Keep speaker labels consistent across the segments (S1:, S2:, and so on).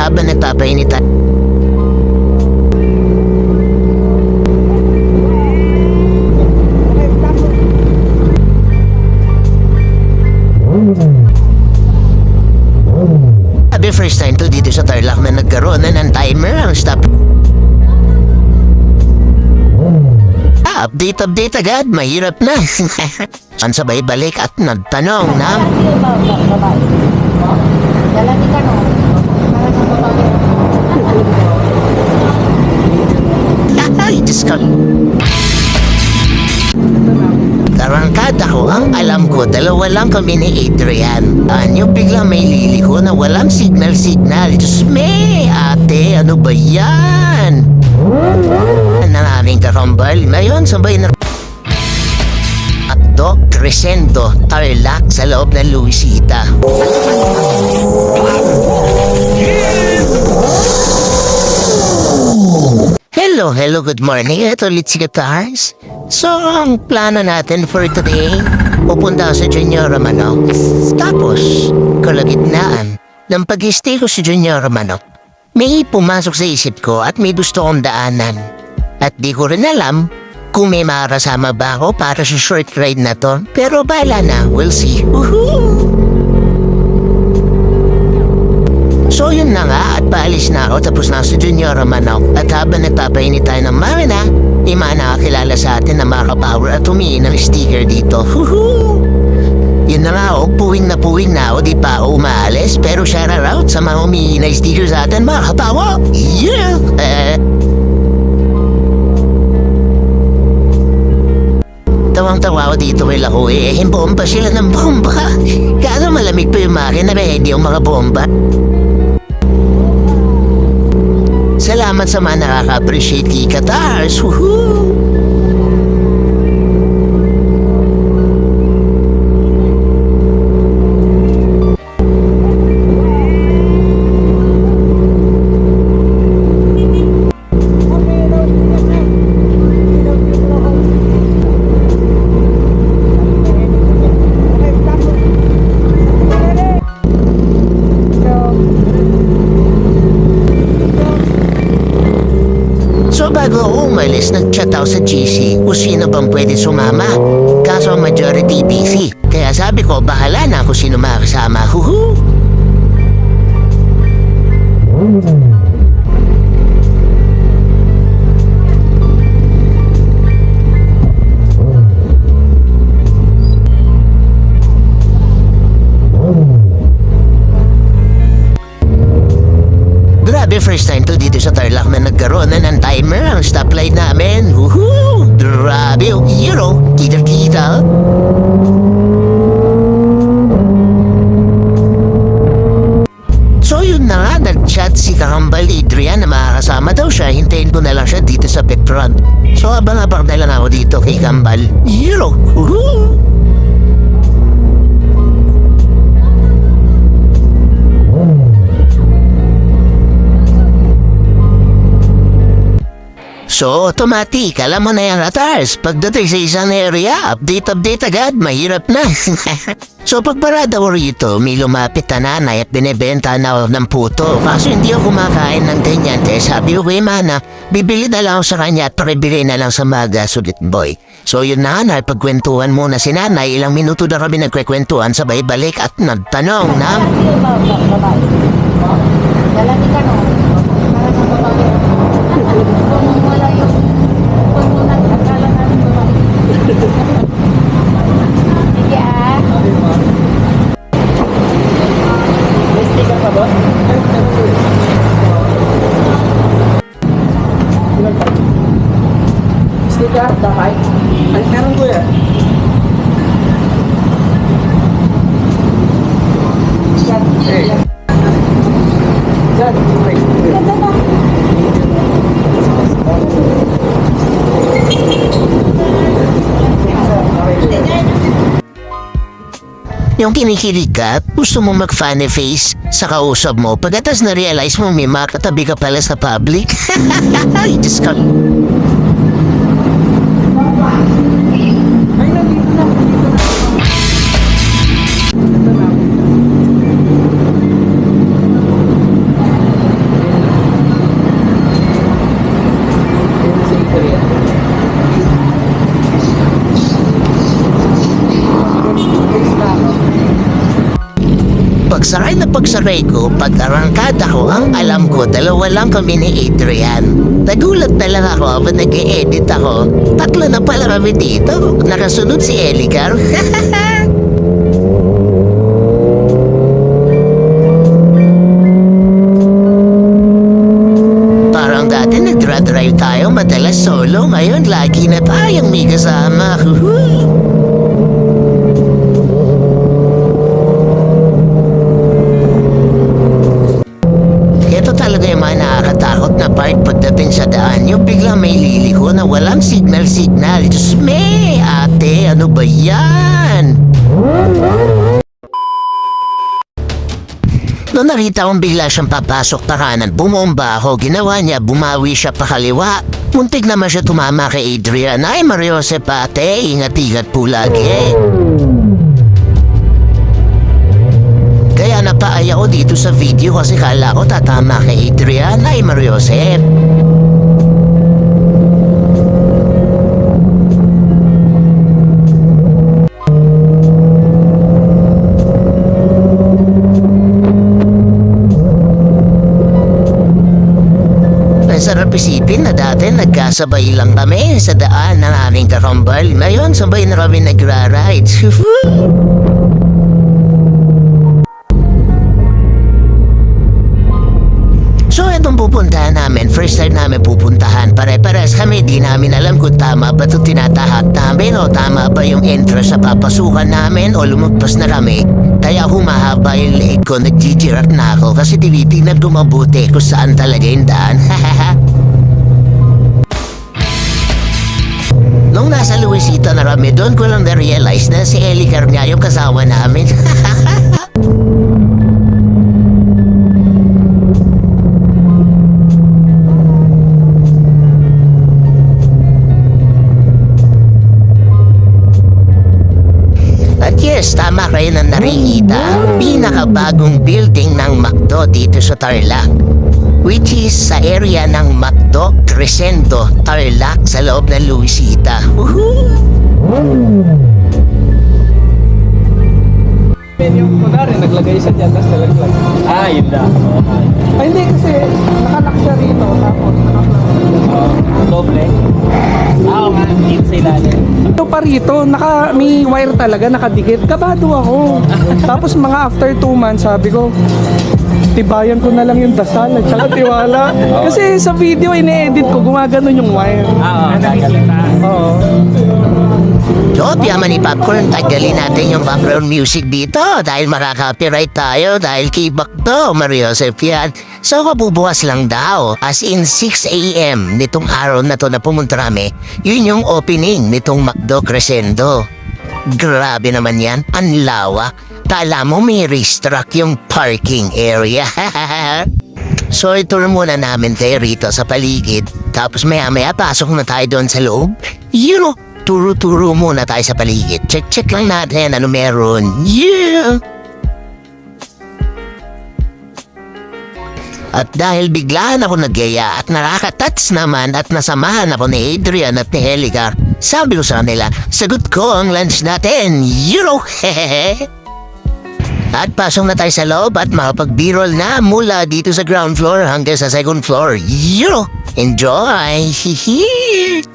S1: habang nagpapainit tayo. Sabi first time to dito sa Tarlac na nagkaroon na ng timer ang stop. Update agad, mahirap na. Ang sabay balik at nagtanong na
S2: Lalaki ka no?
S1: ay, Diyos ko. Tarangkada ko ang alam ko, dalawa lang kami ni Adrian. Anyo biglang may liliko na walang signal. Diyos me, ate, ano ba yan? Ang aming kakambal, ngayon sabay na Doc Crescendo, Tarlac sa loob ng Luisita. Hello, good morning. Ito ulit si Guitars. So, ang plano natin for today, pupunta sa Junior Manok. Tapos, kalagitnaan ng pag-stay ko sa Junior Manok, may pumasok sa isip ko at may gusto kong daanan. At di ko rin alam kung may makakasama ba ako para sa short ride na to. Pero bahala na, we'll see. Woohoo! So yun na nga at paalis na ako tapos na sa Junior Manok. At habang nagpapainit tayo ng marina, may mga nakakilala sa atin na makapower at humiin ng sticker dito. Woohoo! Yun na nga ako, puwing na ako, di pa ako umaalis. Pero shout out sa mga humiin na sticker sa atin, mga kapawa! Yeah! Tawang-tawa ako dito kay Lahoy. Bomba sila ng bomba. Kaso malamig pa yung makina, ready yung mga bomba. Salamat sa mga nakaka-appreciate kay Katars. Woohoo! So bago ako umalis, nag-chat ako sa GC kung sino bang pwede sumama. Kaso majority busy. Kaya sabi ko, bahala na kung sino makasama. Huhu! Grabe, first time to dito sa Tarlac na nagkaroon na ng timer ang stoplight namin. Woohoo! Grabe, hero! Kita-kita! So yun na nga, nag-chat si kakambal Adrian na makakasama daw siya. Hintayin ko na lang siya dito sa Petron. So abang-abang na lang ako dito kay kambal. Hero! Woohoo! So, automatic, alam mo na yan, Atars. Pagdating sa isang area, update agad, mahirap na. So, pagparada ko rito, may lumapit na nanay at binibenta na ng puto. Kaso hindi ako kumakain ng ganyan, kaya sabi ko kay Mana, bibili na lang ako sa kanya at pakibili na lang sa mga sulit boy. So, yun na nga, pagkwentuhan muna si nanay, ilang minuto na kami nagkwekwentuhan, sabay balik at nagtanong na...
S2: Lalaki ka no? Wala yung pagmunan, akala namin babae. Sige May sticker pa ba? Sticker? Dakay? Ay, meron ko yan.
S1: Yung kinikilig ka, gusto mo mag-funny face sa kausap mo, pagkatas na-realize mo may makatabi ka pala sa public. Ay, Diyos ko. pagsaray na pagsaray ko, pag-arangkada ko, ang alam ko, dalawa lang kami ni Adrian. Nagulat na lang ako habang nag-e-edit ako. Tatlo na pala kami dito. Nakasunod si Elicar. Parang dati nagdra-drive tayo, madalas solo. Ngayon, lagi na tayong may kasama. Huhuy! Ito talaga yung mga nakakatakot na part pagdating sa daan. Yung biglang may liliko na walang signal-signal. Diyos me, ate, ano ba yan? Noong nakita kong bigla siyang papasok pa kanan, bumomba ako. Ginawa niya, bumawi siya pa kaliwa. Muntik naman siya tumama kay Adrian. Ay, Mariosep, ate, ingat-ingat po lagi. Kaya napaaya ko dito sa video kasi kala ko tatama kay Adrian. Ay, Mariosep. Sarap isipin na dati nagkasabay lang kami sa daan ng aming karambal. Ngayon, sabay na kami nagra-ride. So, itong pupuntahan namin, first time namin pupuntahan. Pare-pares kami, di namin alam kung tama ba ito tinatahat namin o tama ba yung entrance sa papasukan namin o lumagpas na kami. Kaya humahaba yung leg ko, nagjijirat na ako kasi tinitingnan ko mabuti kung saan talaga yung daan. Nung nasa Luisita na kami, doon ko lang na-realize na si Elicar nga yung kasama namin. At yes, tama kayo na nakikita ang pinakabagong building ng McDo dito sa Tarlac, which is sa area ng McDo Crescendo, Tarlac sa loob ng Luisita.
S3: Yung kunwari, naglagay siya dyan, tapos nalaglag. Yun lang. Ay, hindi kasi nakalock siya rito, tapos nakaplug. Doble? Oo nga, dito sa ilalim. Ito pa rito, may wire talaga, nakadikit. Kabado ako. Tapos mga after 2 months, sabi ko, tibayan ko na lang yung dasal at saka tiwala. Kasi sa video, ine-edit ko, gumagano yung wire. Oo.
S1: So, piyaman ni Popcorn, tagalin natin yung background music dito dahil makaka-copyright tayo dahil kibak to, Mariosep yan. So, kabubukas lang daw, as in 6 a.m. nitong araw na to na pumunta kami, yun yung opening nitong McDo Crescendo. Grabe naman yan, ang lawak. Kala mo may racetrack yung parking area. So, itour muna namin tayo rito sa paligid. Tapos maya-maya pasok na tayo doon sa loob. You know, turo-turo muna tayo sa paligid. Check-check lang natin ano meron. Yeah! At dahil biglaan ako nagyaya at nakaka-touch naman at nasamahan ako ni Adrian at ni Elicar, sabi ko sa kanila, sagot ko ang lunch natin. You know, hehehe. At pasok na tayo sa loob at makapag-b-roll na mula dito sa ground floor hanggang sa second floor. You know, enjoy! Hihi!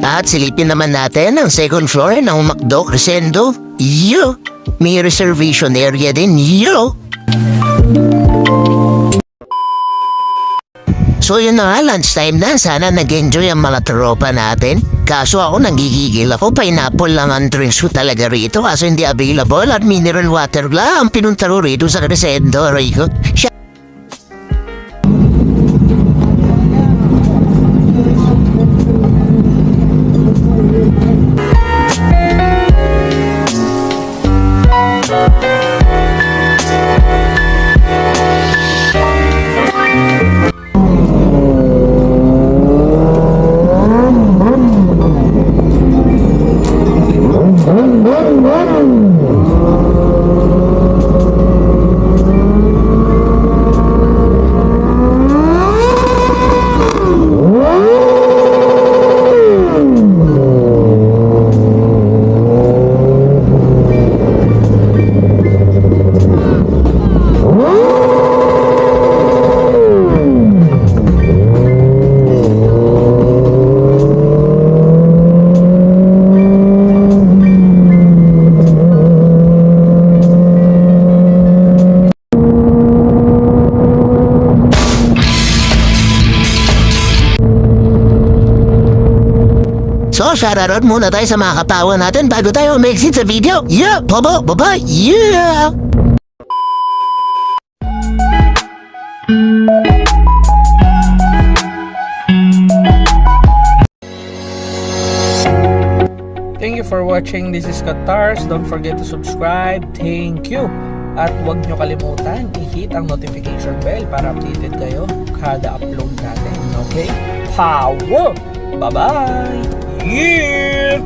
S1: At silipin naman natin ang second floor ng McDo Crescendo. Yo! May reservation area din. Yo! So yun na nga, lunchtime na. Sana nag-enjoy ang mga tropa natin. Kaso ako nanggigigil ako. Pineapple lang ang drinks ko talaga rito. Kaso hindi available at mineral water lang ang pinuntaro rito sa Crescendo. Rico. So, shoutout muna tayo sa mga katawan natin bago tayo mag-exit sa video. Yeah, bye-bye, yeah!
S3: Thank you for watching. This is Katars. Don't forget to subscribe. Thank you. At huwag nyo kalimutan, i-hit ang notification bell para updated kayo kada upload natin. Okay? Power! Bye-bye! Yeah!